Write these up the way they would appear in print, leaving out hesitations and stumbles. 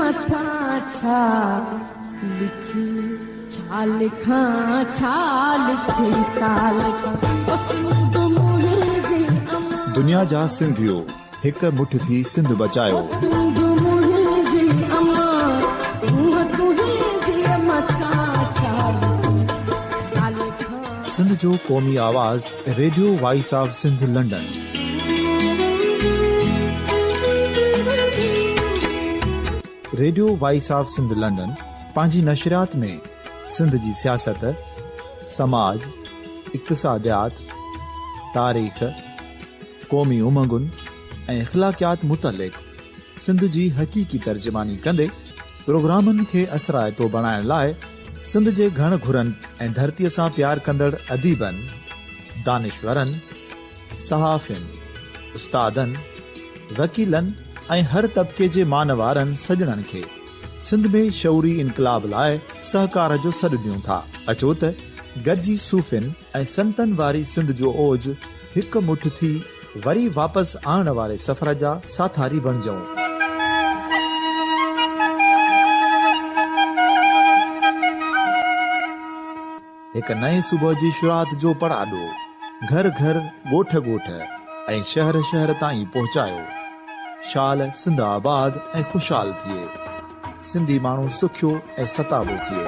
मथां छा लिखी छा लिखां छा लिखी छा लिखां सिंध मुंहिंजी अमां दुनिया जा सिंधियो हिक मुठ थी सिंध बचायो सिंध मुंहिंजी अमां सूंह तुंहिंजी मथां छा लिखां सिंध जो क़ौमी आवाज़ radio voice of Sindh London. Radio voice of Sindh London पंहिंजी नशरियात में सिंध जी सियासत, समाज, इक़्तिसादियात, तारीख़, क़ौमी उमंगुनि ऐं अख़लाक़ियात मुतलिक़ सिंध जी हक़ीक़ी तर्जुमानी कंदे प्रोग्रामनि खे असराइतो बणाइण लाइ सिंध जे घण घुरनि ऐं धरतीअ सां प्यार कंदड़ अदीबनि, दानिशवरनि, सहाफ़ियुनि, उस्तादनि, वकीलनि ऐं हर तबिके जे मानवारनि सजणनि खे सिंध में शऊरी इनकलाब लाइ सहकार जो सॾु ॾियूं था। अचो त गॾिजी सूफ़ियुनि ऐं संतनि वारी सिंध जो ओज हिकु मुठ थी वरी वापसि आणण वारे सफ़र जा साथारी बणिजऊं। हिकु नए सुबुह जी शुरूआत जो पड़ाॾो घर घर, ॻोठ ॻोठ ऐं शहर शहर ताईं पहुचायो। शाल सिंध आबाद ऐं ख़ुशहाल थिए, सिंधी माण्हू सुखियो ऐं सताबो थिए।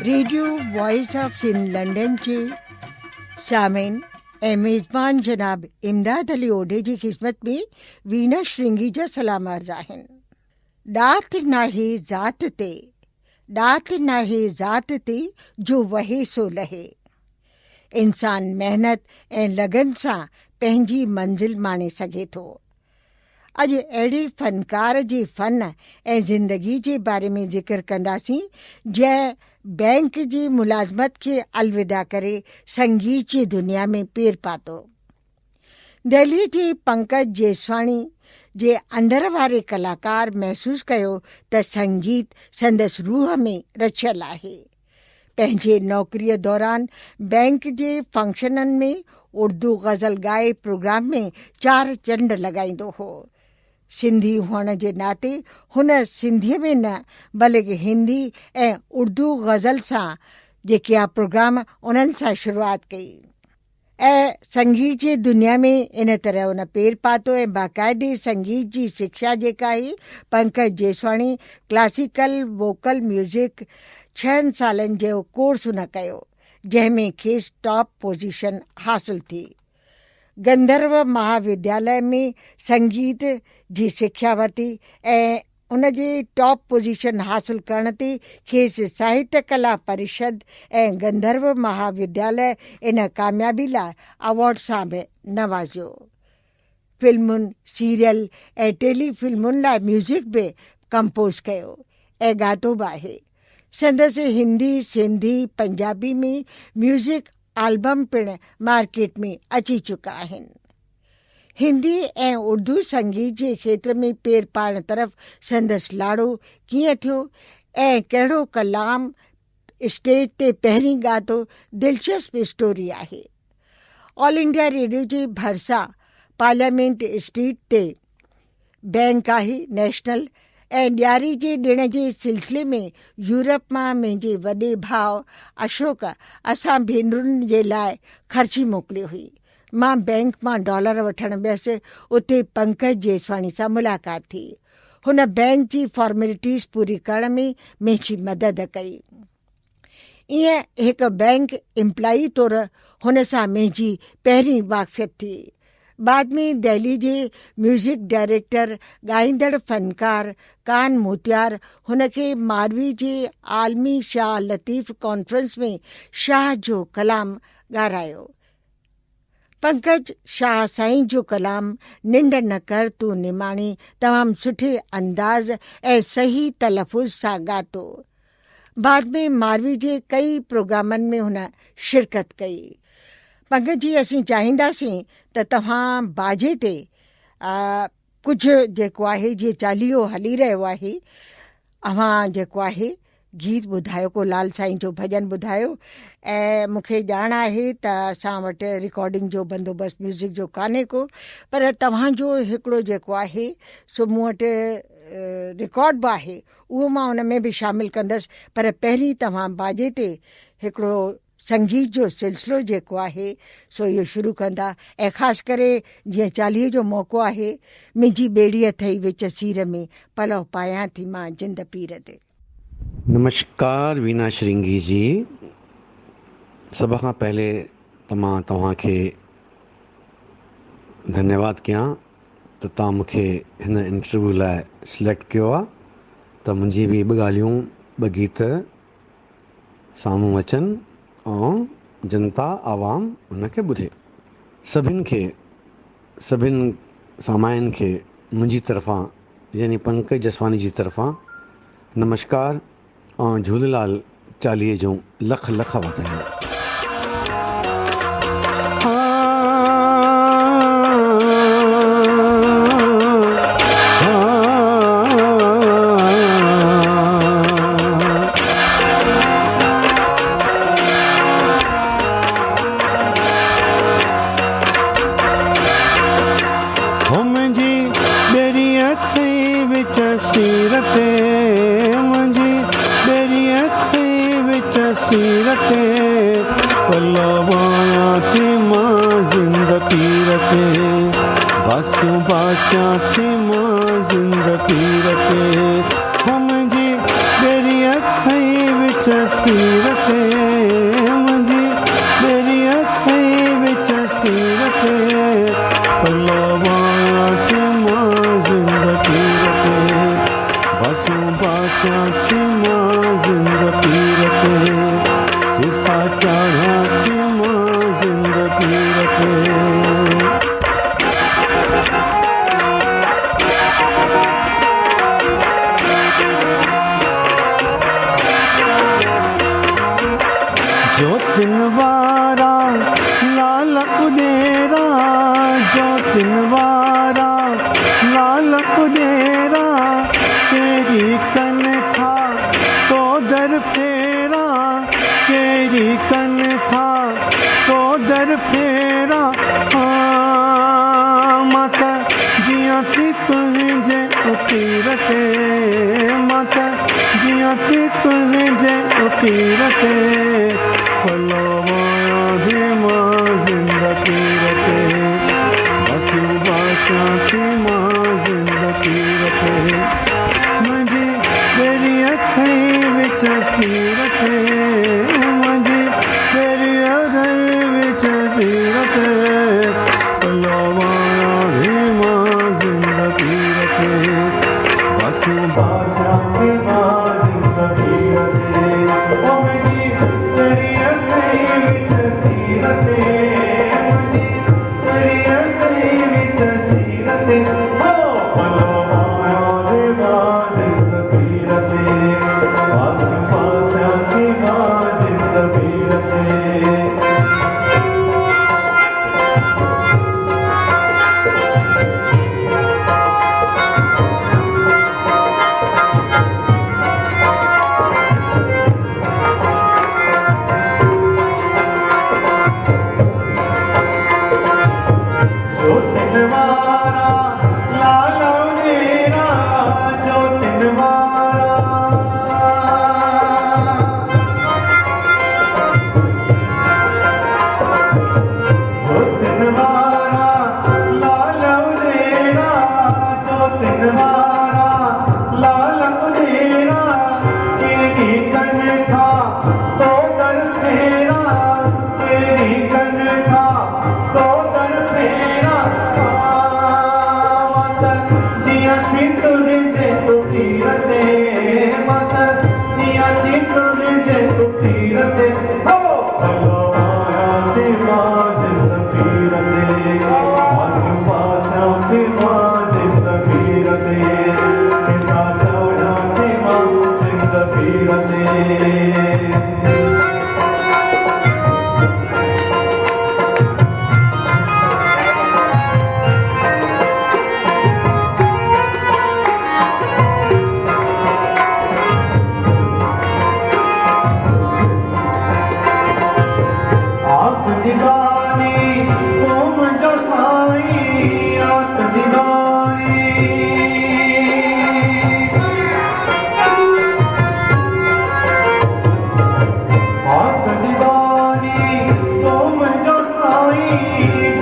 Radio voice of Sindh London जे सामिन ऐं मेज़बान जनाब इमदाद अली ओडे जी ख़िदमत में वीना श्रृंगी जा सलाम अर्ज़ आहिनि। ॾात नाहे ज़ात ते, ॾात नाहे ज़ात ते जो वहे सो लहे। इंसान महिनत ऐं लगन सां पंहिंजी मंज़िल माणे सघे थो। अॼु अहिड़े फ़नकार जे फ़न ऐं ज़िंदगी जे बारे में ज़िक्र कंदासीं जंहिं बैंक जी मुलाज़मत खे अलविदा करे संगीत जी दुनिया में पेर पातो। दिल्ली जे पंकज जेसवाणी जे अंदर वारे कलाकार महसूस कयो त संगीत संदसि रूह में रचियल आहे। पंहिंजे नौकरीअ दौरान बैंक जे फंक्शननि में उर्दू गज़ल गाए प्रोग्राम में 4 चंड लॻाईंदो हो। सिंधी हुअण जे नाते हुन सिंधीअ में न बल्कि हिंदी ऐं उर्दू गज़ल सां जेके आहे प्रोग्राम उन्हनि सां शुरूआत कई ऐं संगीत जी दुनिया में इन तरह उन पेर पातो ऐं बाक़ाइदे संगीत जी शिक्षा जेका आहे Pankaj Jeswani classical vocal music 6 सालनि जो कोर्स उन कयो जंहिंमें खेसि टॉप पोजीशन हासिल थी। गंधर्व महाविद्यालय में संगीत जी शिक्षा वरिती ऐं उन जी टॉप पोजीशन हासिल करण ते खेसि साहित्य कला परिषद ऐं गंधर्व महाविद्यालय इन कामयाबी लाइ अवॉर्ड सां बि नवाज़ियो। फिल्मुनि, सीरियल ऐं टेलीफिल्मुनि लाइ म्यूज़िक बि कंपोज़ कयो ऐं ॻातो बि आहे। संदसि हिंदी, सिंधी, पंजाबी में म्यूज़िक एल्बम पिणु मार्केट में अची चुका आहिनि। हिंदी ऐं उर्दू संगीत जे खेत्र में पेर पाइण तरफ़ संदसि लाड़ो कीअं थियो ऐं कहिड़ो कलाम स्टेज ते पहिरीं ॻातो दिलचस्प स्टोरी आहे। ऑल इंडिया रेडियो जे भरिसां पार्लियामेंट स्ट्रीट ते बैंक आहे नेशनल ऐं ॾियारी जे ॾिण जे सिलसिले में यूरोप मां मुंहिंजे वॾे भाउ अशोक असां भेनरुनि जे लाइ ख़र्ची मोकिलियो हुई। मां बैंक मां डॉलर वठणु वियसि। उते पंकज जेसवाणी सां मुलाक़ात थी। हुन बैंक जी फॉर्मेलिटीज़ पूरी करण में मुंहिंजी मदद कई। ईअं हिकु बैंक एम्प्लॉई तौरु हुन सां मुंहिंजी पहिरीं वाक़फ़ियत थी। बाद में दिल्ली जे म्यूज़िक डायरेक्टर ॻाईंदड़ फ़नकार कान मोतियार हुन खे मारवी जे आलमी शाह लतीफ़ कॉन्फ्रेंस में शाह जो कलाम ॻारायो। पंकज शाह साईं जो कलाम निंड न कर तूं निमाणी तमामु सुठे अंदाज़ ऐं सही तलफ़ुज़ सां ॻातो। बाद में मारवी जे कई प्रोग्रामनि में हुन शिरकत कई। पंकज जी, असीं चाहींदासीं त तव्हां बाजे ते कुझु जेको आहे जीअं चालीहो हली रहियो आहे, अव्हां जेको आहे गीत ॿुधायो, को लाल साईं जो भॼन ॿुधायो। ऐं मूंखे ॼाण आहे त असां वटि रिकॉर्डिंग जो बंदोबस्तु म्यूज़िक जो कान्हे को, पर तव्हांजो हिकिड़ो जेको आहे सो मूं वटि रिकॉर्ड बि आहे, उहो मां उन में बि शामिलु कंदसि। पर पहिरीं तव्हां बाजे ते हिकिड़ो संगीत जो सिलसिलो जेको आहे सो इहो शुरू कंदा, ऐं ख़ासि करे जीअं चालीहे जो मौक़ो आहे, मुंहिंजी ॿेड़ी अथई विच सीर में पलव पायां थी मां जिंद पीर ते। नमस्कार वीना श्रृंगी जी, सभ खां पहले मां तव्हांखे धन्यवाद कयां त तव्हां मूंखे हिन इंटरव्यू लाइ सिलेक्ट कयो आहे, त मुंहिंजी बि ॿ ॻाल्हियूं ॿ गीत साम्हूं अचनि ऐं जनता आवाम उनखे ॿुधे। सभिनि सामाइन खे मुंहिंजी तरफ़ां यानी पंकज जसवानी जी तरफ़ां नमस्कार ऐं झूलेलाल चालीहे जूं लख लख वाधायूं। Thank you.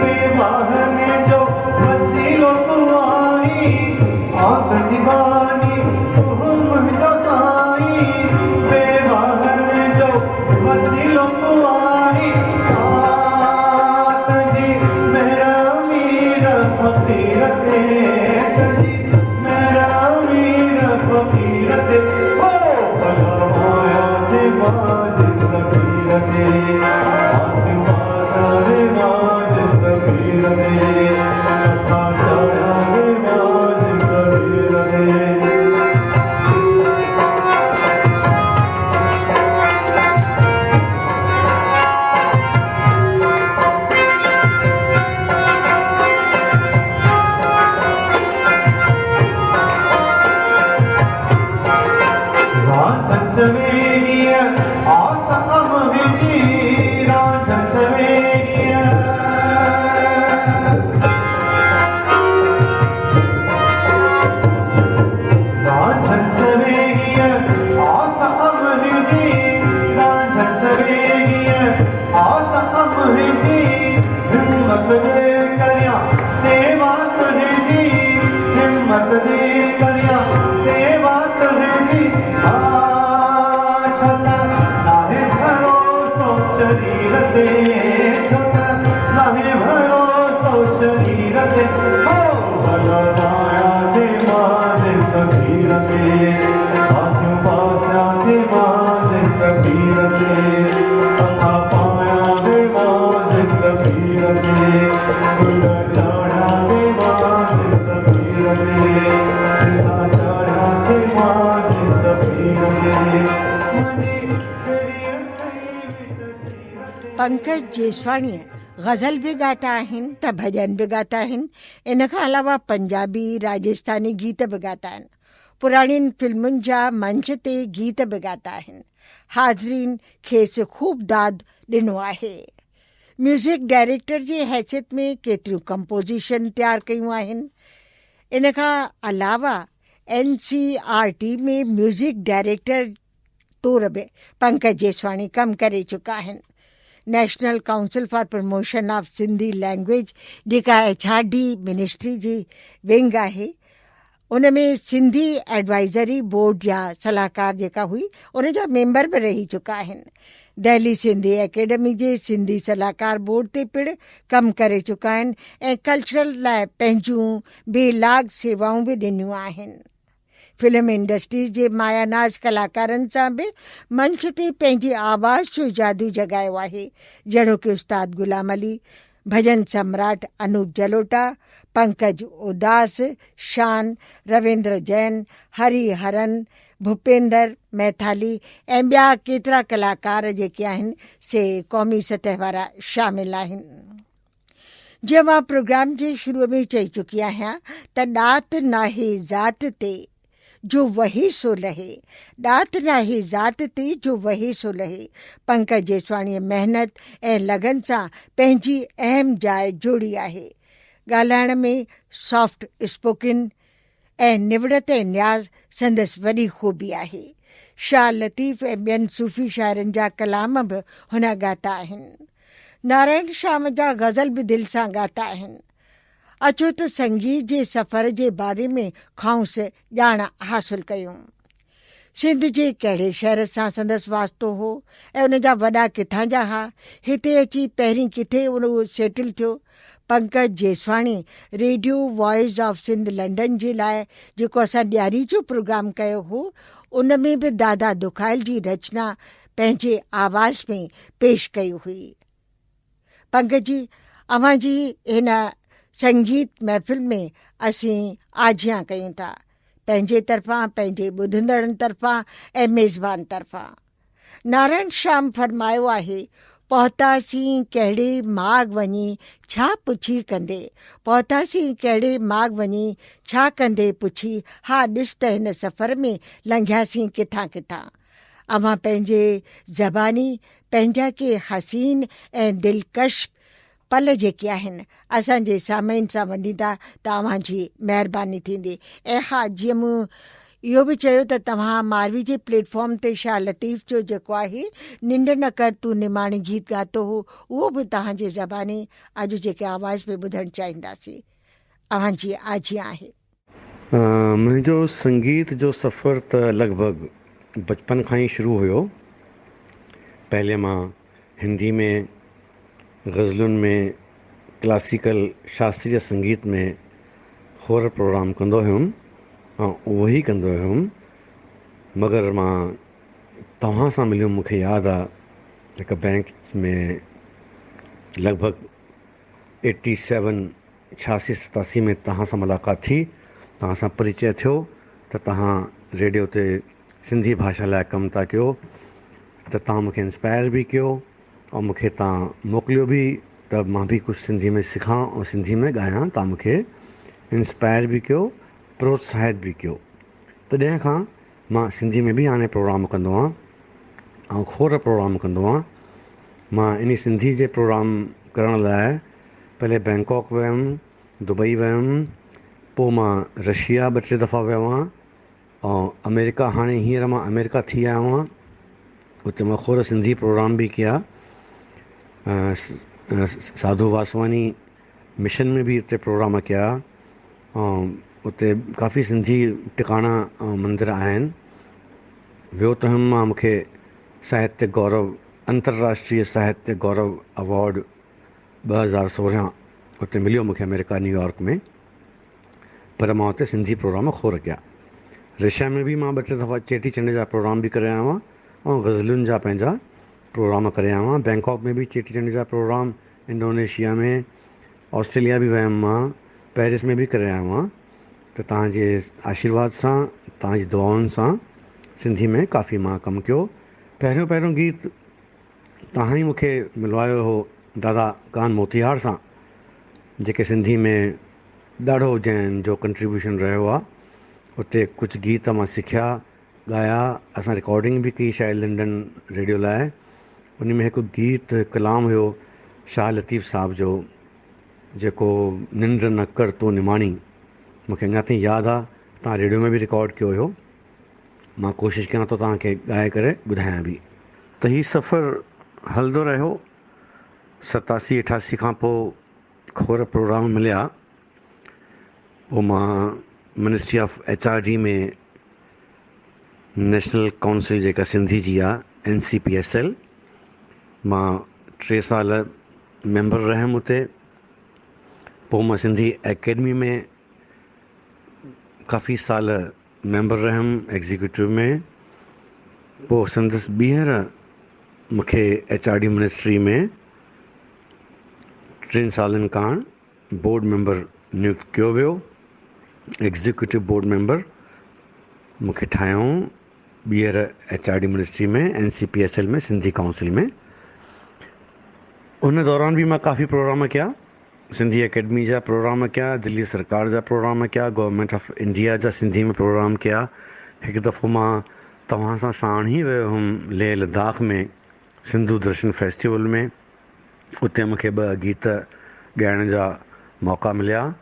बेवाहने जो वसीलो तू आई आग दीवानी तुम जो साई बेवाहने जो वसीलो तू आई जी मेरा मीर फकीर ते जी मेरा मीर फकीर ते ओ भला दे बाज फकीर ते आसमान दे बाज फकीर ते कथा चढ़ा दे बाज फकीर ते राजचवेरिया आसम विजी राजचवेरिया राजचवेरिया आसम विजी राजचवेरिया आसम विजी हिम्मत दे करिया सेवा करे जी हिम्मत दे करिया सेवा करे जी शरीर ते छत नाहे भरोसो शरीर ते हो भलवाया दे माजे तकदीर ते आसियों पासिया दे माजे तकदीर ते कथा पाया दे माजे तकदीर ते गुल चढ़ा दे माजे तकदीर ते सिसा चढ़ा दे माजे तकदीर ते पंकज जेसवाणी गज़ल बि ॻाता आहिनि त भॼन बि ॻाता आहिनि। इन खां अलावा पंजाबी राजस्थानी गीत बि ॻाता आहिनि। पुराणियुनि फिल्मुनि जा मंच ते गीत बि ॻाता आहिनि। हाज़रीन खेसि ख़ूब दाद ॾिनो आहे। म्यूज़िक डायरेक्टर जी हैसियत में केतिरियूं कंपोज़िशन तयारु कयूं आहिनि। इन खां अलावा NCRT में म्यूज़िक डायरेक्टर तौर बि पंकज जेसवाणी कमु करे चुका आहिनि। National council for promotion of Sindhi language जेका HRD मिनिस्ट्री जी विंग आहे उन में सिंधी एडवाइज़री बोर्ड जा सलाहकार जेका हुई उन जा मेंबर बि रही चुका आहिनि। दिल्ली सिंधी एकेडमी जे सिंधी सलाहकार बोर्ड ते पिणु कमु करे चुका आहिनि ऐं कल्चरल लाइ पंहिंजूं बेलाग सेवाऊं बि ॾिनियूं आहिनि। फिल्म इंडस्ट्री जे मायानाज़ कलाकारनि सां बि मंच ते पंहिंजी आवाज़ जो जादू जॻायो आहे, जहिड़ो कि उस्ताद गुलाम अली, भजन सम्राट अनूप जलोटा, पंकज उदास, शान, रविंद्र जैन, हरि हरन, भूपेंद्र मैथाली ऐं ॿिया केतिरा कलाकार जेके आहिनि से क़ौमी सतह वारा शामिल आहिनि। जीअं मां प्रोग्राम जे शुरूअ में चई चुकी आहियां त ॾात नाहे ज़ात ते जो वही सो लहे, ॾात नाहे ज़ात ते जो वही सो लहे। पंकज जेसवाणीअ महिनत ऐं लगन सां पंहिंजी अहम जाइ जोड़ी आहे। ॻाल्हाइण में सॉफ्ट स्पोकन ऐं निवड़त ऐं न्याज़ संदसि वॾी ख़ूबी आहे। शाह लतीफ़ ऐं ॿियनि सूफ़ी शाइरनि जा कलाम बि हुन ॻाता आहिनि। नारायण श्याम जा गज़ल बि दिलि सां ॻाता आहिनि। अचो त संगीत जे सफ़र जे बारे में खांसि ॼाण हासिलु कयूं। सिंध जे कहिड़े शहर सां संदसि वास्तो हो ऐं उन जा वॾा किथां जा हुआ, हिते अची पहिरीं किथे उहो सेटल थियो। Pankaj Jeswani radio voice of Sindh London जे लाइ जेको असां ॾियारी जो प्रोग्राम कयो हो उन में बि दादा दुखाइल जी रचना पंहिंजे आवाज़ में पेश कई हुई। पंकज जी, अव्हां जी हिन संगीत महफ़िल में असीं आजियां कयूं था, पंहिंजे तरफ़ां, पंहिंजे ॿुधंदड़नि तरफ़ां ऐं मेज़बान तरफ़ां। नारायण श्याम फरमायो आहे, पहुतासीं कहिड़े माग वञी छा पुछी कंदे, पहुतासीं कहिड़े माग वञी छा कंदे पुछी, हा ॾिस त हिन सफ़र में लंघियासीं किथां किथां। अव्हां पंहिंजे ज़बानी पंहिंजा के हसीन ऐं दिलकश पल जेके आहिनि असांजे सामईन सां वंडींदा त अव्हांजी महिरबानी थींदी। ऐं हा, जीअं मूं इहो बि चयो त तव्हां मारवी जे प्लेटफॉर्म ते शाह लतीफ़ जो जेको आहे निंड न कर तूं निमाणी गीत ॻातो हो, उहो बि तव्हांजे ज़बानी अॼु जेके आवाज़ में ॿुधणु चाहींदासीं। अव्हांजी आजी आहे। मुंहिंजो संगीत जो सफ़र त लॻभॻि बचपन खां ई शुरू हुयो। पहले मां हिंदी में, गज़लुनि में, क्लासिकल शास्त्रीय संगीत में खोर प्रोग्राम कंदो हुयुमि ऐं उहो ई कंदो हुयुमि। मगर मां तव्हां सां मिलियुमि, मूंखे यादि आहे हिकु बैंक में लॻभॻि 86 में तव्हां सां मुलाक़ात थी, तव्हां सां परिचय थियो त तव्हां रेडियो ते सिंधी भाषा लाइ कमु था कयो, त तव्हां मूंखे इंस्पायर बि कयो ऐं मूंखे तव्हां मोकिलियो बि त मां बि कुझु सिंधी में सिखां ऐं सिंधी में ॻायां। तव्हां मूंखे इंस्पायर बि कयो, प्रोत्साहित बि कयो। तॾहिं खां मां सिंधी में बि हाणे प्रोग्राम कंदो आहियां ऐं खोर प्रोग्राम कंदो आहियां। मां इन सिंधी जे प्रोग्राम करण लाइ पहले बैंकॉक वियुमि, दुबई वियुमि, पोइ मां रशिया 2-3 दफ़ा वियो आहियां ऐं अमेरिका, हाणे हींअर मां अमेरिका थी आयो आहियां। उते मां खोर सिंधी प्रोग्राम बि कया। साधू वासवानी मिशन में बि उते प्रोग्राम कया ऐं उते काफ़ी सिंधी टिकाणा ऐं मंदर आहिनि। वियो त हुउमि मां, मूंखे साहित्य गौरव, अंतर्राष्ट्रीय साहित्य गौरव अवॉर्ड 2016 उते मिलियो मूंखे अमेरिका, न्यूयॉर्क में। पर मां उते सिंधी प्रोग्राम खोर कया। रशिया में बि मां 2-3 दफ़ा चेटीचंड जा प्रोग्राम बि करे आयो आहियां ऐं गज़लुनि जा पंहिंजा प्रोग्राम करे आयो आहियां। बैंकॉक में बि चेटीचंड जा प्रोग्राम, इंडोनेशिया में, ऑस्ट्रेलिया बि वियुमि मां, पेरिस में बि करे आयो आहियां। त तव्हांजे आशीर्वाद सां, तव्हांजी दुआउनि सां सिंधी में काफ़ी मां कमु कयो। पहिरियों गीत तव्हां ई मूंखे मिलवायो हो दादा कान मोतिहार सां, जेके सिंधी में ॾाढो जंहिं जो कंट्रीब्यूशन रहियो आहे। उते कुझु गीत मां सिखिया, ॻाया, असां रिकॉर्डिंग बि कई शायदि लंडन रेडियो लाइ। उन में हिकु गीत, कलाम हुयो शाह लतीफ़ साहब जो, जेको निंड न कर तूं निमाणी, मूंखे अञा ताईं यादि आहे। तव्हां रेडियो में बि रिकॉर्ड कयो हुयो। मां कोशिशि कयां थो तव्हांखे ॻाए करे ॿुधायां बि। त हीउ सफ़र हलंदो रहियो। 87-88 खां पोइ खोर प्रोग्राम मिलिया। पोइ मां मिनिस्ट्री ऑफ HRD में, नेशनल काउंसिल जेका सिंधी जी आहे, NCPSL, मां 3 साल मेंबर रहियुमि उते। पोइ मां सिंधी एकेडमी में काफ़ी साल मेंबर रहियुमि, एग्ज़ीक्यूटिव में। पोइ संदसि ॿीहर मूंखे HRD मिनिस्ट्री में 3 सालनि खां बोर्ड मेंबर नियुक्त कयो वियो। एग्ज़ीक्यूटिव बोर्ड मेंबर मूंखे ठाहियऊं ॿीहर HRD मिनिस्ट्री में, NCPSL में, सिंधी काउंसिल में। उन दौरान बि मां काफ़ी प्रोग्राम कया, सिंधी एकेडमी जा प्रोग्राम कया, दिल्ली सरकार जा प्रोग्राम कया, गवर्नमेंट ऑफ इंडिया जा सिंधी में प्रोग्राम कया। हिकु दफ़ो मां तव्हां सां साण ई वियो हुउमि लेह लद्दाख में, सिंधु दर्शन फेस्टिवल में। उते मूंखे 2 गीत ॻाइण जा मौक़ा मिलिया।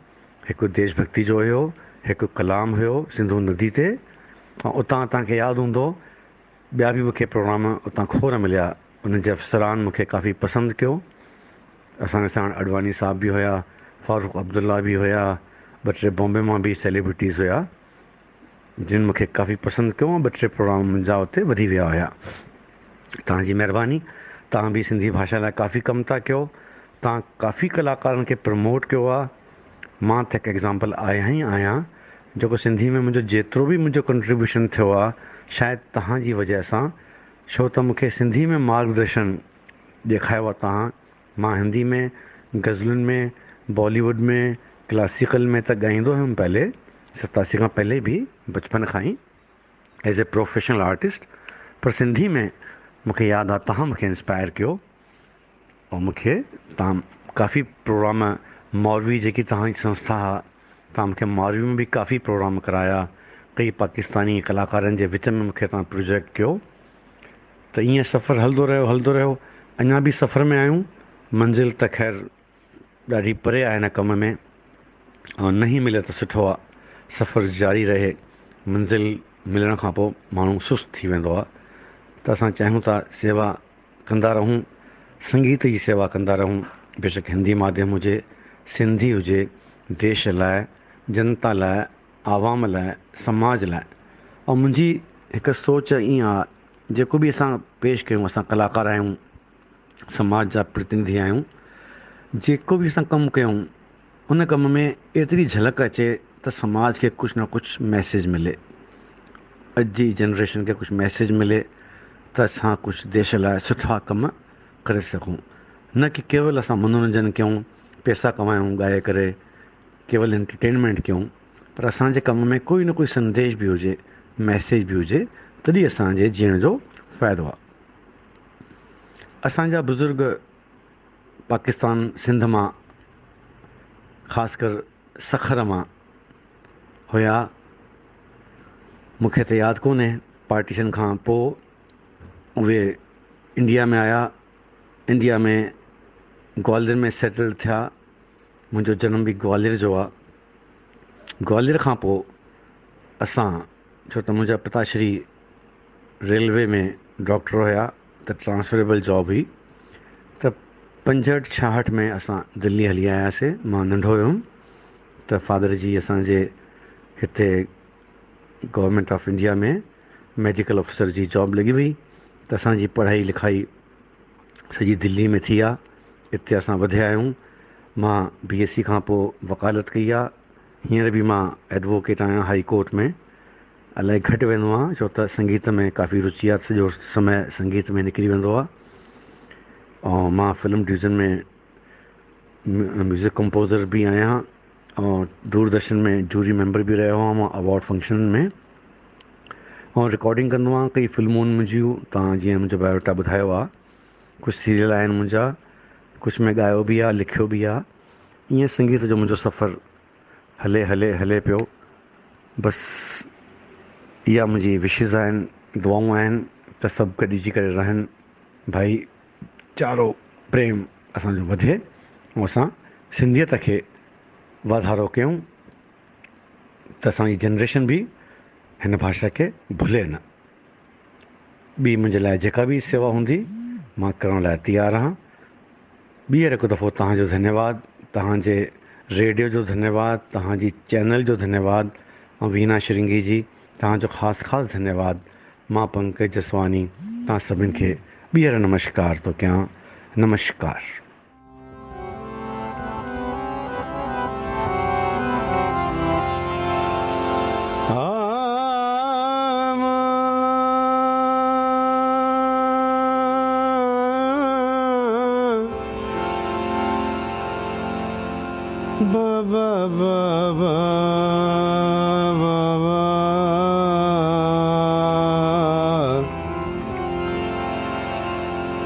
हिकु देशभक्ति जो हुयो, हिकु कलाम हुयो सिंधु नदी ते। ऐं उतां तव्हांखे यादि हूंदो ॿिया बि मूंखे प्रोग्राम उतां खोर मिलिया। उन जे अफ़सरान मूंखे काफ़ी पसंदि कयो। असांजे साण अडवानी साहब बि हुया, फारूक अब्दुल्ला बि हुया, 2-3 बॉम्बे मां बि सेलिब्रिटीज़ हुया, जिन मूंखे काफ़ी पसंदि कयो ऐं 2-3 प्रोग्राम मुंहिंजा उते वधी विया हुया। तव्हांजी महिरबानी। तव्हां बि सिंधी भाषा लाइ काफ़ी कमु था कयो। तव्हां काफ़ी कलाकारनि खे प्रमोट कयो आहे। मां त हिकु एग्ज़ाम्पल आहियां जेको सिंधी में मुंहिंजो जेतिरो बि मुंहिंजो कंट्रीब्यूशन थियो आहे, शायदि तव्हांजी वजह सां, छो त मूंखे सिंधी में मार्गदर्शन ॾेखारियो आहे तव्हां। मां हिंदी में, गज़लुनि में, बॉलीवुड में, क्लासिकल में त ॻाईंदो हुयुमि पहले, 87 खां पहले बि, बचपन खां ई एज़ ए प्रोफेशनल आर्टिस्ट। पर सिंधी में मूंखे यादि आहे तव्हां मूंखे इंस्पायर कयो ऐं मूंखे तव्हां काफ़ी प्रोग्राम, मौरवी जेकी तव्हांजी संस्था आहे, तव्हां मूंखे मौरवी में बि काफ़ी प्रोग्राम कराया। कई पाकिस्तानी कलाकारनि जे विच में मूंखे तव्हां प्रोजेक्ट कयो। त ईअं सफ़र हलंदो रहियो। अञा बि सफ़र में आहियूं। मंज़िल त ख़ैर ॾाढी परे आहे हिन कम में, ऐं न ई मिले त सुठो आहे। सफ़र जारी रहे, मंज़िल मिलण खां पोइ माण्हू सुस्तु थी वेंदो आहे। त असां चाहियूं था सेवा कंदा रहूं, संगीत जी सेवा कंदा रहूं, बेशक हिंदी माध्यम हुजे, सिंधी हुजे, देश लाइ, जनता लाइ, आवाम लाइ, समाज लाइ। ऐं मुंहिंजी हिकु सोच ईअं आहे, जेको बि असां पेश कयूं, असां कलाकार आहियूं, समाज जा प्रतिनिधि आहियूं, जेको बि असां कमु कयूं उन कम में एतिरी झलक अचे त समाज खे कुझु न कुझु मैसेज मिले, अॼु जी जनरेशन खे कुझु मैसेज मिले, त असां कुझु देश लाइ सुठा कम करे सघूं। न कि केवल असां मनोरंजन कयूं, पैसा कमायूं ॻाए करे, केवल एंटरटेनमेंट कयूं, पर असांजे कम में कोई न कोई संदेश बि हुजे, मैसेज बि हुजे, तॾहिं असांजे जीअण जो फ़ाइदो आहे। असांजा बुज़ुर्ग पाकिस्तान सिंध मां, ख़ासि कर सखर मां हुया। मूंखे त यादि कोन्हे, पार्टीशन खां पोइ उहे इंडिया में आया, इंडिया में ग्वालियर में सेटल थिया। मुंहिंजो जनम बि ग्वालियर जो आहे। ग्वालियर खां पोइ असां, छो त मुंहिंजा पिताश्री रेलवे में डॉक्टर हुया, त ट्रांसफरेबल जॉब हुई, त 65-66 में असां दिल्ली हली आयासीं। मां नंढो हुयुमि त फादर जी असांजे हिते गवर्नमेंट ऑफ इंडिया में मेडिकल ऑफिसर जी जॉब लॻी हुई, त असांजी पढ़ाई लिखाई सॼी दिल्ली में थी आहे। हिते असां वधिया आहियूं। मां BSc खां पोइ वकालत कई आहे। हींअर बि मां एडवोकेट आहियां हाई कोर्ट में। इलाही घटि वेंदो आहे छो त संगीत में काफ़ी रुचि आहे, सॼो समय संगीत में निकिरी वेंदो आहे। ऐं मां फिल्म डिवीज़न में म्यूज़िक कंपोज़र बि आहियां, ऐं दूरदर्शन में जूरी मेंबर बि रहियो आहियां मां अवॉर्ड फंक्शन में, ऐं रिकॉर्डिंग कंदो आहियां कई फिल्मुनि मुंहिंजियूं। तव्हां जीअं मुंहिंजो बायोडाटा ॿुधायो आहे, कुझु सीरियल आहिनि मुंहिंजा, कुझु में ॻायो बि आहे, लिखियो बि आहे। ईअं संगीत जो मुंहिंजो सफ़र हले पियो। बसि इहा मुंहिंजी विशिस आहिनि, दुआऊं आहिनि त सभु गॾिजी करे रहनि, भाई चारो प्रेम असांजो वधे ऐं असां सिंधियत खे वाधारो कयूं, त असांजी जनरेशन बि हिन भाषा खे भुले न। ॿी मुंहिंजे लाइ जेका बि सेवा हूंदी मां करण लाइ तयारु आहियां। ॿीहर हिकु दफ़ो तव्हांजो धन्यवाद, तव्हांजे रेडियो जो धन्यवाद, तव्हांजी चैनल जो धन्यवाद, ऐं वीना श्रृंगी जी तव्हांजो ख़ासि धन्यवाद। मां पंकज जसवानी तव्हां सभिनि खे ॿीहर नमस्कार थो कयां। नमस्कार।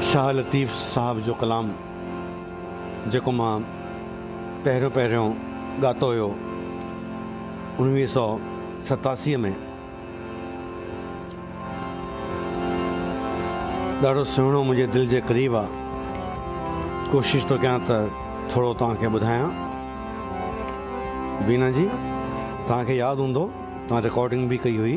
शाह लतीफ़ साहब जो कलाम जेको मां पहिरियों ॻातो हुयो 1987 में, ॾाढो सुहिणो मुंहिंजे दिलि जे क़रीब आहे। कोशिशि थो कयां त थोरो तव्हांखे ॿुधायां। वीना जी, तव्हांखे यादि हूंदो, तव्हां रिकॉर्डिंग बि कई हुई।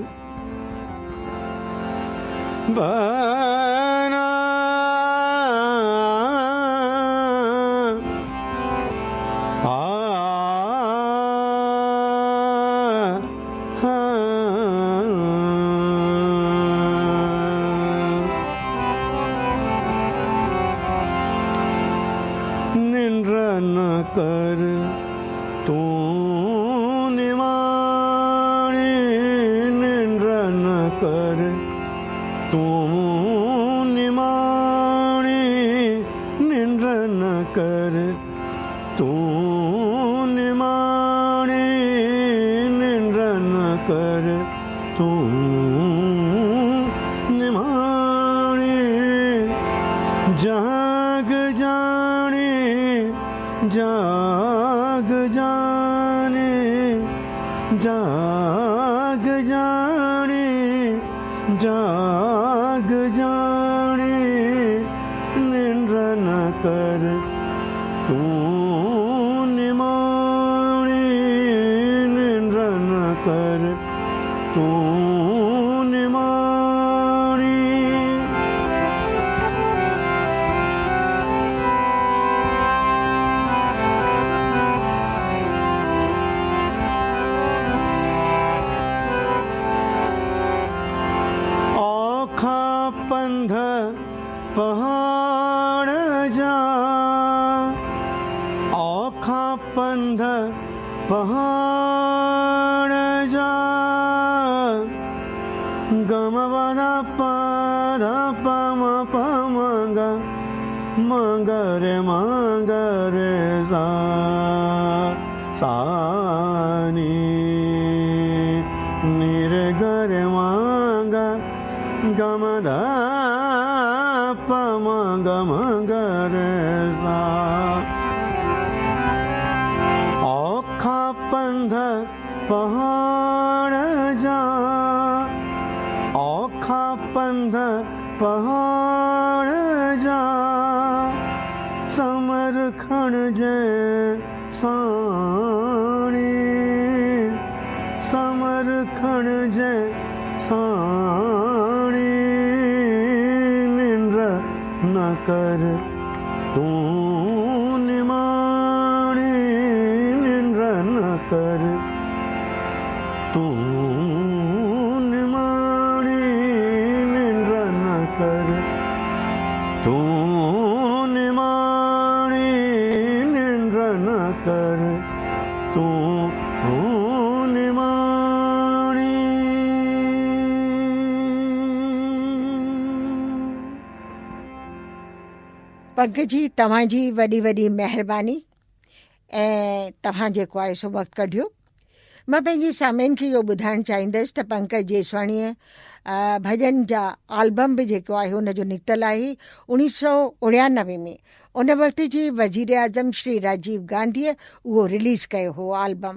तू पंध पहाड़ जा गमवन पद पम पमग मगरे मगरे सानी निरगरे मग गमद पम गमगरे सा औखा पंध पहाड़ जा औखा पंध पहाड़ जा समरखण जय साणी समरखण जय साणी निंद्र न कर तू निमाणी निंद्र न कर तू निमाणी निंद्र न कर तू निमाणी निंद्र न कर तू निमाणी। पंकज जी तव्हांजी वॾी वॾी महिरबानी ऐं तव्हां जेको आहे सो वक़्तु कढियो। मां पंहिंजी सामिन खे इहो ॿुधाइणु चाहींदसि त पंकज जेसवाणीअ भॼन जा आल्बम बि जेको आहे हुनजो निकितल आहे 1999 में। उन वक़्त जी वज़ीर आज़म श्री राजीव गांधीअ उहो रिलीज़ कयो हो आल्बम।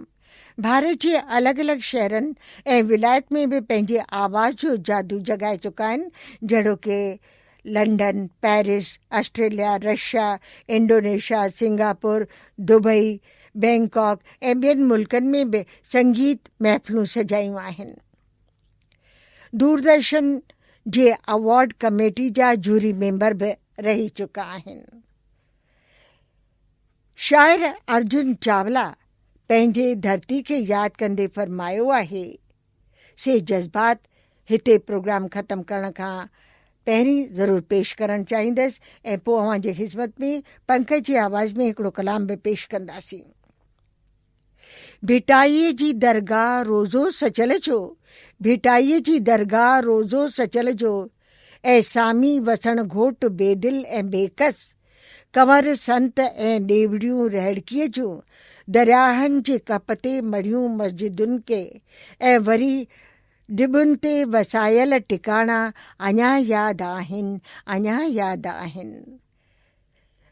भारत जे अलॻि अलॻि शहरनि ऐं विलायत में बि पंहिंजे आवाज़ जो जादू जॻाए चुका आहिनि, जहिड़ो कि London, Paris, Australia, Russia, Indonesia, Singapore, Dubai, Bangkok ऐं ॿियनि मुल्कनि में बि संगीत महफ़िलूं सजायूं आहिनि। दूरदर्शन जे अवॉर्ड कमेटी जा जूरी मेंबर बि रही चुका आहिनि। शाइर अर्जुन चावला पंहिंजे धरती खे यादि कंदे फरमायो आहे, से जज़्बात हिते प्रोग्राम ख़तमु करण खां पहिरीं ज़रूरु पेश करणु चाहींदसि ऐं पोइ अव्हांजे ख़िदमत में पंकज जी आवाज़ में हिकिड़ो कलाम बि पेश कंदासीं। भिटाईअ जी दरगाह रोज़ो सचल जो, भिटाईअ जी दरगाह रोज़ो सचल जो, ऐं सामी वसण घोट बेदिल ऐं बेकस, कंवर संत ऐं ॾेवड़ियूं रहड़कीअ जूं, दरियाहनि जे कप ते मढ़ियूं मस्जिदुनि के, ऐं वरी डिबुनि ते वसायल टिकाणा अञा यादि आहिनि, अञा यादि आहिनि।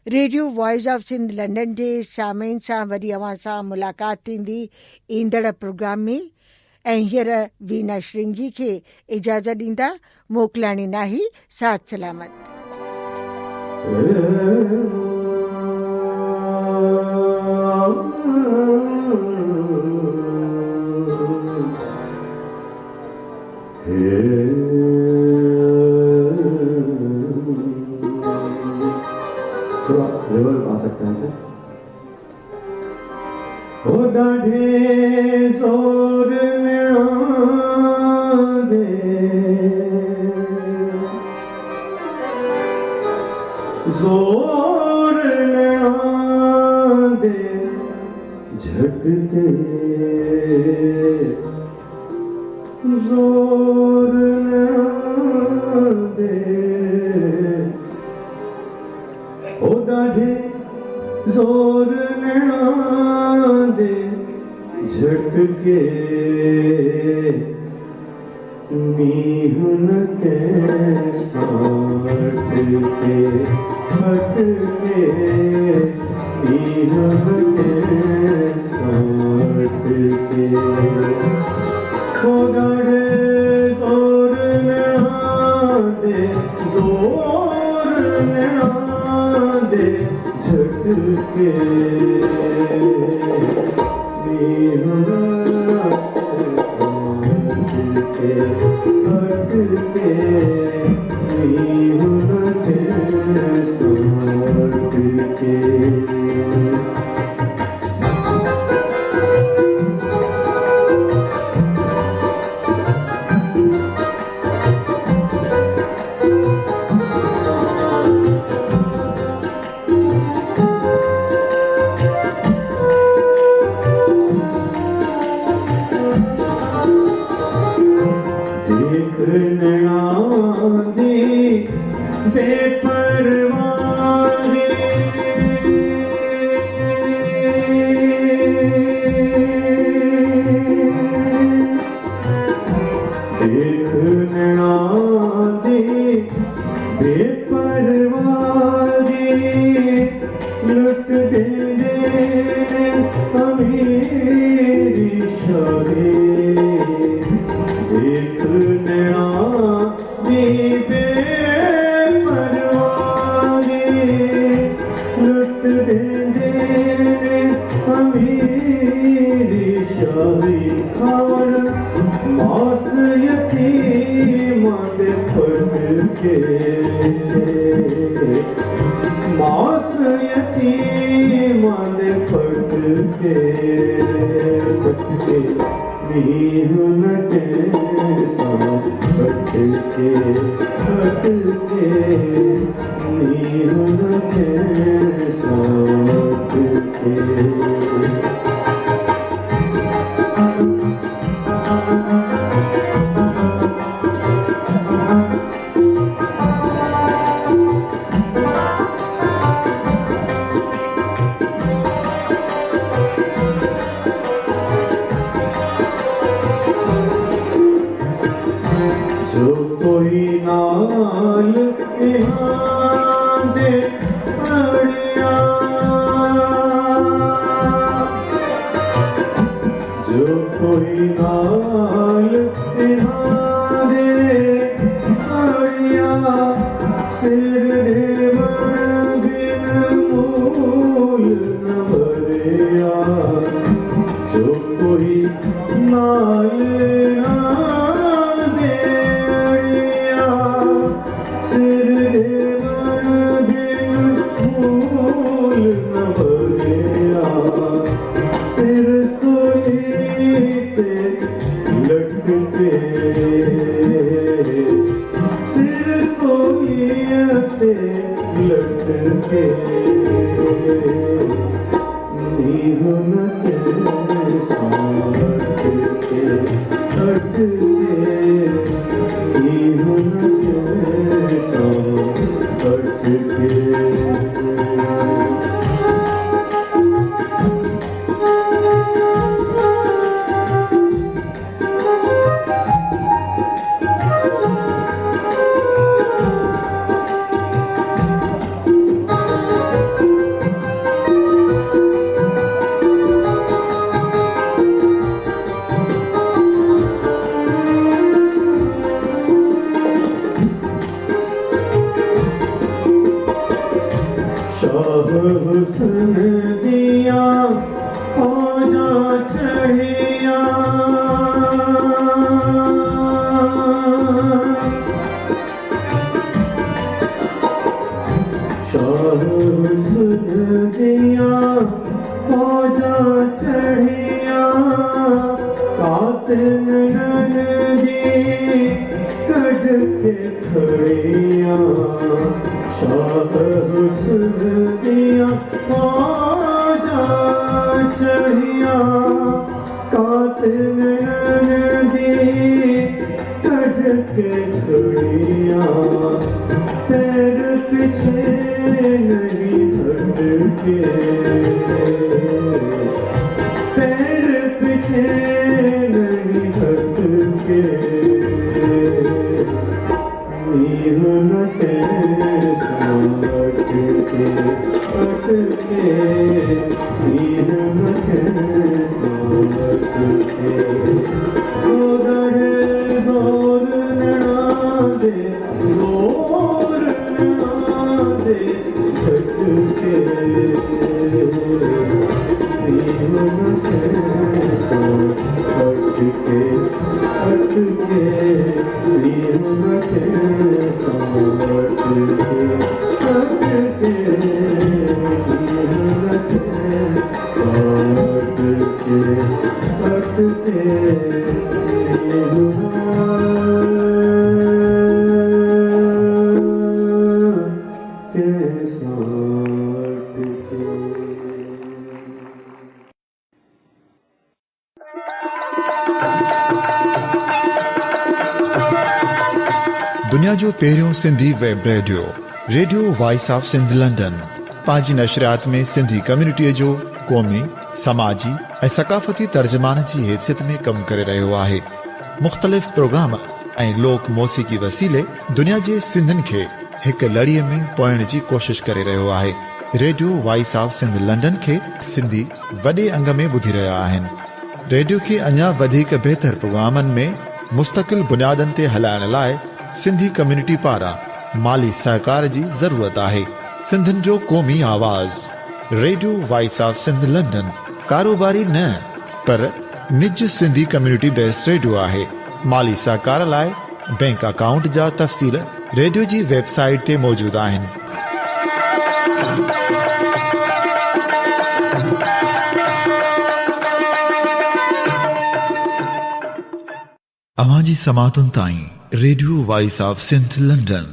Radio voice of Sindh London जे सामीन सां वरी अव्हां सां मुलाक़ात थींदी ईंदड़ प्रोग्राम में। ऐं हींअर वीना श्रृंगी खे इजाज़त ॾींदा मोकिलाणी नाही, साथ सलामत। थोड़ा लेवल आ सकते हैं। ओ डाढ़े जोर दे जोर दे झटके जोर दे ओ डाढ़े जोर दे झटके मीहुन के साथ के हटके मीहुन के साथ के ओ डाढ़े जोर दे जोर दे झटके मीहुन के हटके मीहुन के साथ के। अमीरी शाही देखने आदी बेपरवाही लुट देंदे अमीरी शाही खान मास यतीमां दे फट के मास यतीमां दे फट के मीनू न कैसा फट के मीनू न कैसा फट के जो कोई नाल यहाँ दे अड़िया जो कोई नाल यहाँ दे अड़िया सिर दे बिन मूल न भरिया जो कोई नाल हुस्न दिया आजा चढ़िया शाह हुस्न दिया आजा चढ़िया कातिल नदी कढ़ के खड़िया शाह हुस्न दिया आजा चढ़िया कातिल नदी कढ़ के खड़िया पैर पीछे नहीं हटके पैर पीछे नहीं हटके नीम न कैसा अटके नीम न कैसा अटके जोर नड़ा दे जोर नड़ा दे झटके नीम न कैसा अटके अटके नीम न कैसा अटके अटके नीम न कैसा अटके अटके नीम न कैसा अटके। दुनिया जो पहिरियों Sindhi web radio voice of Sindh London पंहिंजी नशरियात में सिंधी कम्युनिटीअ जो क़ौमी समाजी ऐं सक़ाफ़ती तर्जुमान जी हैसियत में कमु करे रहियो आहे। मुख़्तलिफ़ प्रोग्राम ऐं लोक मौसीक़ी वसीले दुनिया जे सिंधियुनि खे हिक लड़ीअ में पोइण जी कोशिश करे रहियो आहे। Radio voice of Sindh London खे सिंधी वॾे अंग में ॿुधी रहिया आहिनि। रेडियो खे अञा वधीक बहितर प्रोग्रामनि में मुस्तक़िल बुनियादनि ते हलाइण लाइ सिंधी कम्युनिटी पारां माली सहकार जी ज़रूरत आहे। सिंधियुनि जो क़ौमी आवाज़ radio voice of Sindh London कारोबारी न पर निज सिंधी कम्युनिटी बेस्ड रेडियो आहे। माली सहकार लाइ बैंक अकाउंट जा तफ़सील रेडियो जी वेबसाइट ते मौजूद आहिनि। अवां जी समातुनि ताईं radio voice of Sindh London